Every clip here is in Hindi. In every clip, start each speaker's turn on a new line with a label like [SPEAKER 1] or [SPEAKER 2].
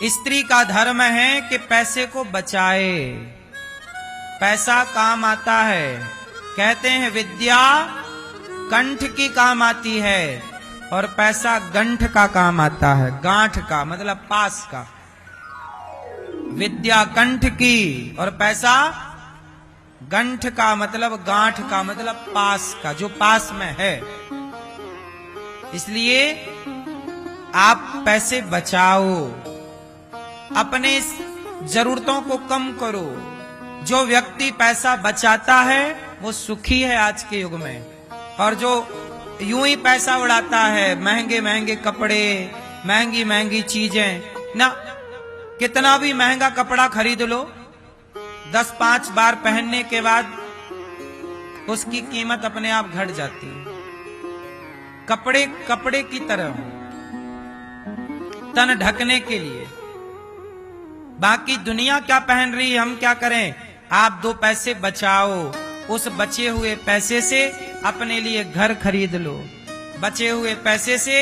[SPEAKER 1] स्त्री का धर्म है कि पैसे को बचाए। पैसा काम आता है। कहते हैं विद्या कंठ की काम आती है और पैसा गंठ का काम आता है। गांठ का मतलब पास का। विद्या कंठ की और पैसा गंठ का मतलब गांठ का मतलब पास का, जो पास में है। इसलिए आप पैसे बचाओ, अपने जरूरतों को कम करो। जो व्यक्ति पैसा बचाता है वो सुखी है आज के युग में, और जो यूं ही पैसा उड़ाता है, महंगे महंगे कपड़े, महंगी महंगी चीजें, ना कितना भी महंगा कपड़ा खरीद लो, 10-5 बार पहनने के बाद उसकी कीमत अपने आप घट जाती है। कपड़े कपड़े की तरह हो, तन ढकने के लिए। बाकी दुनिया क्या पहन रही है, हम क्या करें? आप 2 पैसे बचाओ, उस बचे हुए पैसे से अपने लिए घर खरीद लो। बचे हुए पैसे से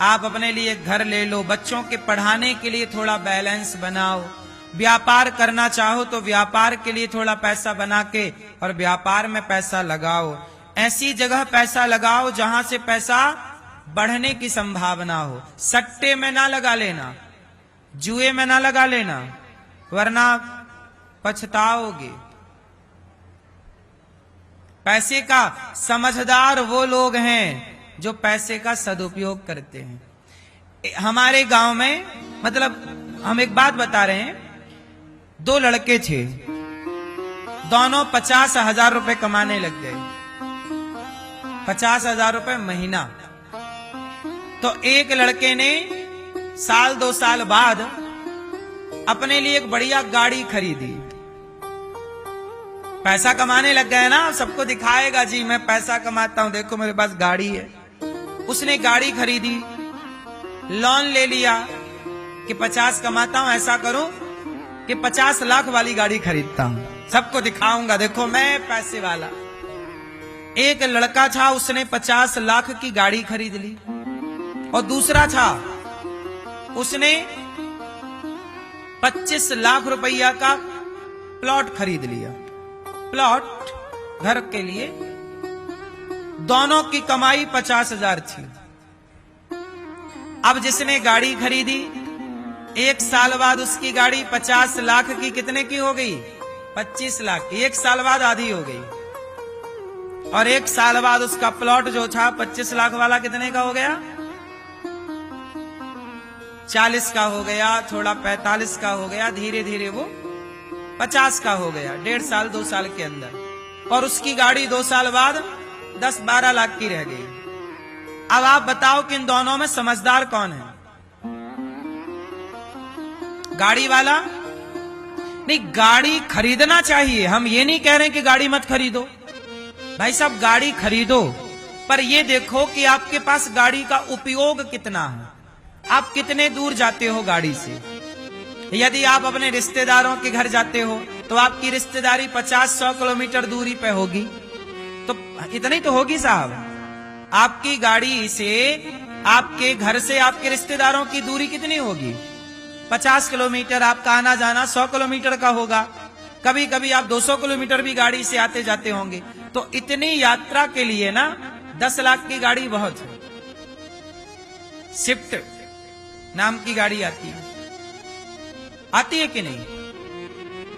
[SPEAKER 1] आप अपने लिए घर ले लो। बच्चों के पढ़ाने के लिए थोड़ा बैलेंस बनाओ। व्यापार करना चाहो तो व्यापार के लिए थोड़ा पैसा बना के और व्यापार में पैसा लगाओ। ऐसी जगह पैसा लगाओ जहां से पैसा बढ़ने की संभावना हो। सट्टे में ना लगा लेना, जुए में ना लगा लेना, वरना पछताओगे। पैसे का समझदार वो लोग हैं जो पैसे का सदुपयोग करते हैं। हमारे गांव में, मतलब हम एक बात बता रहे हैं, 2 लड़के थे, दोनों 50,000 रुपए कमाने लग गए। 50,000 रुपए महीना। तो एक लड़के ने 1-2 साल बाद अपने लिए एक बढ़िया गाड़ी खरीदी। पैसा कमाने लग गए ना, सबको दिखाएगा जी मैं पैसा कमाता हूं, देखो मेरे पास गाड़ी है। उसने गाड़ी खरीदी, लोन ले लिया कि 50 कमाता हूं, ऐसा करूं कि 50 लाख वाली गाड़ी खरीदता हूं, सबको दिखाऊंगा देखो मैं पैसे वाला। एक लड़का था, उसने 50 लाख की गाड़ी खरीद ली, और दूसरा था उसने 25 लाख रुपया का प्लॉट खरीद लिया। प्लॉट घर के लिए। दोनों की कमाई 50,000 थी। अब जिसने गाड़ी खरीदी, 1 साल बाद उसकी गाड़ी 50 लाख की कितने की हो गई? 25 लाख की। 1 साल बाद आधी हो गई। और 1 साल बाद उसका प्लॉट जो था 25 लाख वाला कितने का हो गया? 40 का हो गया, थोड़ा 45 का हो गया, धीरे धीरे वो 50 का हो गया। 1.5 साल 2 साल के अंदर। और उसकी गाड़ी 2 साल बाद 10-12 लाख की रह गई। अब आप बताओ कि इन दोनों में समझदार कौन है? गाड़ी वाला? नहीं, गाड़ी खरीदना चाहिए, हम ये नहीं कह रहे कि गाड़ी मत खरीदो। भाई साहब गाड़ी खरीदो, पर ये देखो कि आपके पास गाड़ी का उपयोग कितना है। आप कितने दूर जाते हो गाड़ी से? यदि आप अपने रिश्तेदारों के घर जाते हो तो आपकी रिश्तेदारी 50-100 किलोमीटर दूरी पे होगी, तो इतनी तो होगी साहब। आपकी गाड़ी से, आपके घर से आपके रिश्तेदारों की दूरी कितनी होगी? 50 किलोमीटर। आपका आना जाना 100 किलोमीटर का होगा। कभी कभी आप 200 किलोमीटर भी गाड़ी से आते जाते होंगे। तो इतनी यात्रा के लिए ना 10 लाख की गाड़ी बहुत है। स्विफ्ट नाम की गाड़ी आती है कि नहीं?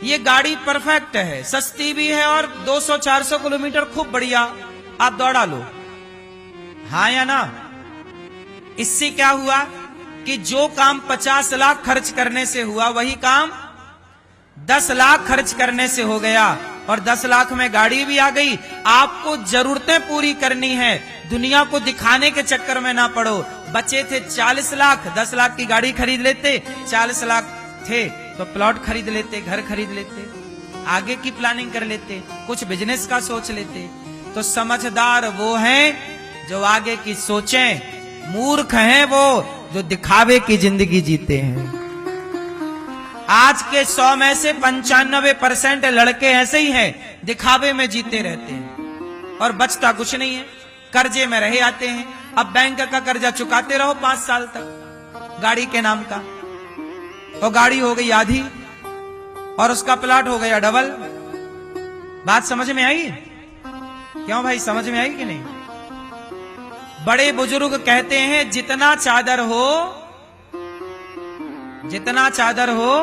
[SPEAKER 1] ये गाड़ी परफेक्ट है, सस्ती भी है, और 200-400 किलोमीटर खूब बढ़िया आप दौड़ा लो। हाँ या ना? इससे क्या हुआ कि जो काम 50 लाख खर्च करने से हुआ, वही काम 10 लाख खर्च करने से हो गया। और 10 लाख में गाड़ी भी आ गई। आपको जरूरतें पूरी करनी है, दुनिया को दिखाने के चक्कर में ना पड़ो। बचे थे 40 लाख, 10 लाख की गाड़ी खरीद लेते। 40 लाख थे तो प्लॉट खरीद लेते, घर खरीद लेते, आगे की प्लानिंग कर लेते, कुछ बिजनेस का सोच लेते। तो समझदार वो हैं जो आगे की सोचें। मूर्ख हैं वो जो दिखावे की जिंदगी जीते हैं। आज के 100 में से 95% लड़के ऐसे ही हैं, दिखावे में जीते रहते हैं और बचता कुछ नहीं है। कर्जे में रहे आते हैं। अब बैंक का कर्जा चुकाते रहो 5 साल तक, गाड़ी के नाम का। और गाड़ी हो गई आधी और उसका प्लाट हो गया डबल। बात समझ में आई? क्यों भाई, समझ में आई कि नहीं? बड़े बुजुर्ग कहते हैं जितना चादर हो, जितना चादर हो,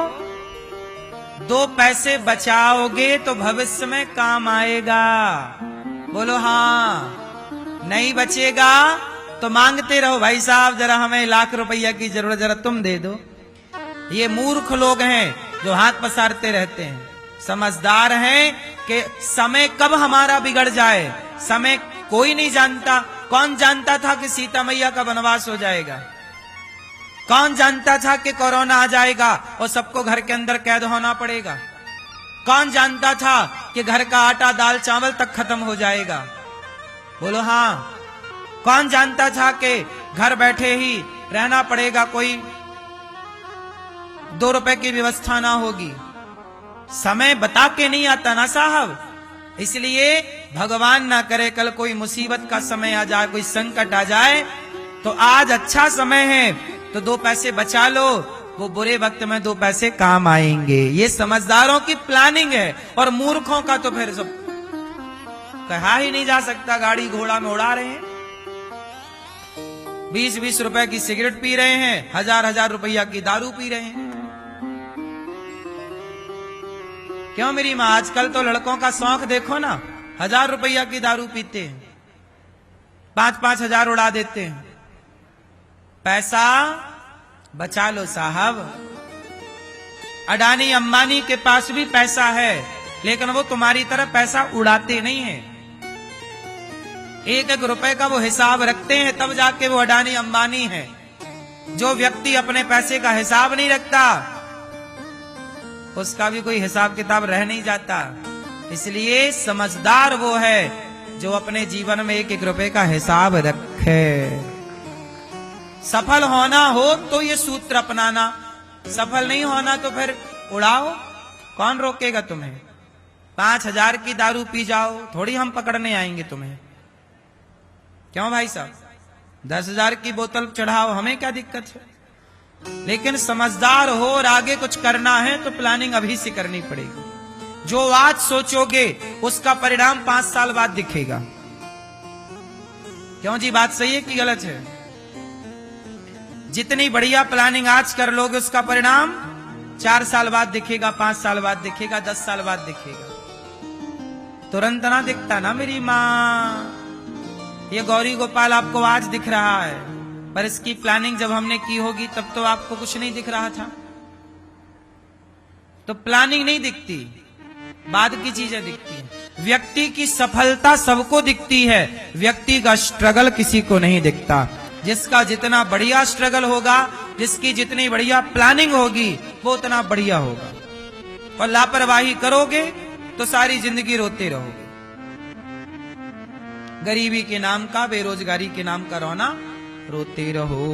[SPEAKER 1] 2 पैसे बचाओगे तो भविष्य में काम आएगा। बोलो हाँ। नहीं बचेगा तो मांगते रहो, भाई साहब जरा हमें लाख रुपया की जरूरत, जरा तुम दे दो। ये मूर्ख लोग हैं जो हाथ पसारते रहते हैं। समझदार हैं कि समय कब हमारा बिगड़ जाए, समय कोई नहीं जानता। कौन जानता था कि सीता मैया का वनवास हो जाएगा? कौन जानता था कि कोरोना आ जाएगा और सबको घर के अंदर कैद होना पड़ेगा? कौन जानता था कि घर का आटा दाल चावल तक खत्म हो जाएगा? बोलो हाँ। कौन जानता था कि घर बैठे ही रहना पड़ेगा, कोई 2 रुपए की व्यवस्था ना होगी? समय बता के नहीं आता ना साहब। इसलिए भगवान ना करे कल कोई मुसीबत का समय आ जाए, कोई संकट आ जाए, तो आज अच्छा समय है तो 2 पैसे बचा लो, वो बुरे वक्त में 2 पैसे काम आएंगे। ये समझदारों की प्लानिंग है। और मूर्खों का तो फिर सब कहा ही नहीं जा सकता। गाड़ी घोड़ा में उड़ा रहे हैं, 20-20 रुपए की सिगरेट पी रहे हैं, 1000-1000 रुपया की दारू पी रहे हैं। क्यों मेरी माँ, आजकल तो लड़कों का शौक देखो ना, 1000 रुपया की दारू पीते हैं, 5-5 हजार उड़ा देते हैं। पैसा बचा लो साहब। अडानी अंबानी के पास भी पैसा है, लेकिन वो तुम्हारी तरह पैसा उड़ाते नहीं है। 1-1 रुपए का वो हिसाब रखते हैं, तब जाके वो अडानी अंबानी है। जो व्यक्ति अपने पैसे का हिसाब नहीं रखता, उसका भी कोई हिसाब किताब रह नहीं जाता। इसलिए समझदार वो है जो अपने जीवन में 1-1 रुपए का हिसाब रखे। सफल होना हो तो ये सूत्र अपनाना, सफल नहीं होना तो फिर उड़ाओ, कौन रोकेगा तुम्हें? 5000 की दारू पी जाओ, थोड़ी हम पकड़ने आएंगे तुम्हें। क्यों भाई साहब, 10,000 की बोतल चढ़ाओ, हमें क्या दिक्कत है? लेकिन समझदार हो और आगे कुछ करना है तो प्लानिंग अभी से करनी पड़ेगी। जो आज सोचोगे उसका परिणाम 5 साल बाद दिखेगा। क्यों जी, बात सही है कि गलत है? जितनी बढ़िया प्लानिंग आज कर लोगे उसका परिणाम 4 साल बाद दिखेगा, 5 साल बाद दिखेगा, 10 साल बाद दिखेगा। तुरंत ना दिखता ना मेरी माँ। ये गौरी गोपाल आपको आज दिख रहा है, पर इसकी प्लानिंग जब हमने की होगी तब तो आपको कुछ नहीं दिख रहा था। तो प्लानिंग नहीं दिखती, बाद की चीजें दिखती हैं। व्यक्ति की सफलता सबको दिखती है, व्यक्ति का स्ट्रगल किसी को नहीं दिखता। जिसका जितना बढ़िया स्ट्रगल होगा, जिसकी जितनी बढ़िया प्लानिंग होगी, वो उतना बढ़िया होगा। और लापरवाही करोगे तो सारी जिंदगी रोते रहोगे। गरीबी के नाम का, बेरोजगारी के नाम का रोना रोते रहो।